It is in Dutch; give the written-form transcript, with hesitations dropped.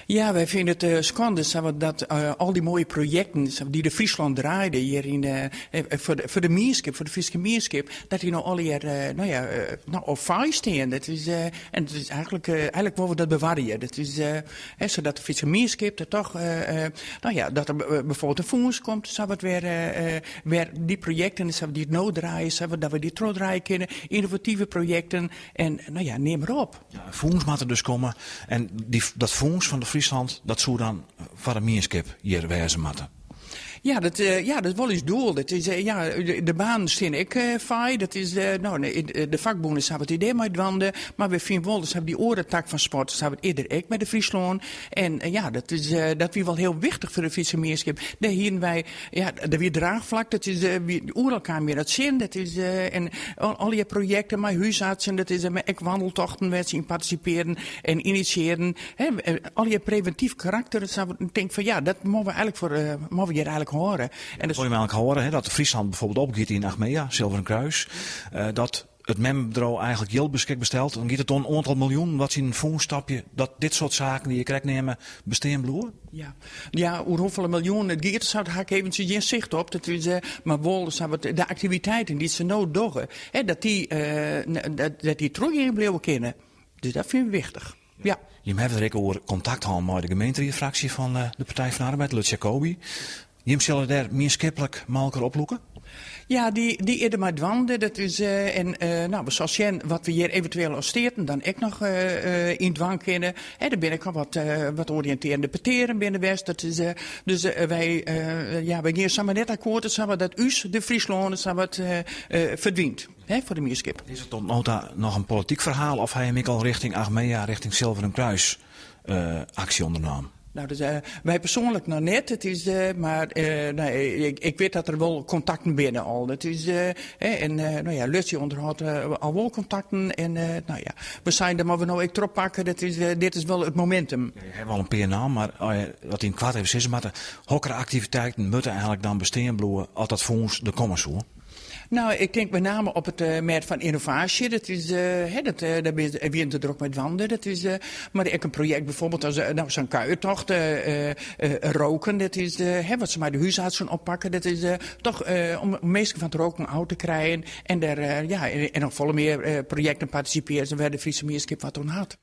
Ja, wij vinden het schande dat al die mooie projecten die de Friesland draaide hier voor de Mierskip, voor de Friese Mierskip, dat die nou al hier op vijf staan. Dat is, en het is eigenlijk willen we dat bewaren. Dat is, zodat de Friese Mierskip er toch, dat er bijvoorbeeld een fonds komt, zodat weer die projecten, die het nou draaien, dat we die terugdraaien kunnen, innovatieve projecten en neem maar op. Ja, fonds moet er dus komen en dat fonds van de Friesland, dat zou dan voor de Mierskip hier wezen moeten. Ja, dat is wel eens doel. Dat is, de baan steen ik fijn. Dat is, de vakbonden hebben het idee met wanden. Maar we vinden wel, dus hebben die orentak van sport, dus hebben het eerder ik met de Friesland. En dat is wel heel wichtig voor de Friese Mierskip. Daar hier wij, er weer draagvlak, dat is, oer elkaar meer dat zin. Dat is, en al die projecten, mijn huisartsen, dat is, met wandeltochten, waar ze in participeren en initiëren. Al die preventief karakter, ik denk van dat mogen we hier eigenlijk horen. En dus... Wil je eigenlijk horen dat Friesland bijvoorbeeld opgiet in Achmea, Zilveren Kruis, dat het MEM-bureau eigenlijk heel beschik bestelt. Dan gaat het om een aantal miljoen, wat in een fondsstapje, dat dit soort zaken die je krijgt nemen, bestaan bloeien? Ja, hoeveel miljoen het gaat, zou ik even geen zicht op. Dat is, maar wel de activiteiten die ze nou doen, dat die terug in blijven kennen. Dus dat vind ik wichtig. Ja. Je hebt er ook over contact gehad met de gemeentefractie van de Partij van de Arbeid, Lut Jacobi. Je zullen daar meer skippelijk malker oploeken? Ja, die eerder maar dwanden. Dat is, zoals wat we hier eventueel osteerten, dan ik nog in dwang kennen. Dan ben ik al wat oriënterende peteren binnen West. Dat is, wij gaan samen net akkoord dat us, de Friesland, verdient. Voor de Mierskip. Is het tot nota nog een politiek verhaal of hij hem al richting Achmea, richting Zilveren Kruis actie ondernam? Nou, dus, wij persoonlijk nog net. Het is, ik weet dat er wel contacten binnen al. Het is, Lucie onderhoudt al wel contacten. En we zijn er, maar we nou erop pakken. Dit is wel het momentum. Ja, je hebt wel een PNA, maar wat in kwart even zeggen, maar de hokkeractiviteiten moeten eigenlijk dan bestaan bloeien als dat fonds de kommen zo. Nou, ik denk met name op het merk van innovatie. Dat is, daar ben je er ook met wanden. Dat is, maar ik een project bijvoorbeeld als zo'n kuiertocht, roken. Dat is, wat ze maar de huisartsen oppakken. Dat is toch om meesten van het roken uit te krijgen. En daar, en nog volle meer projecten participeren waar de Friese Mierskip wat toen had.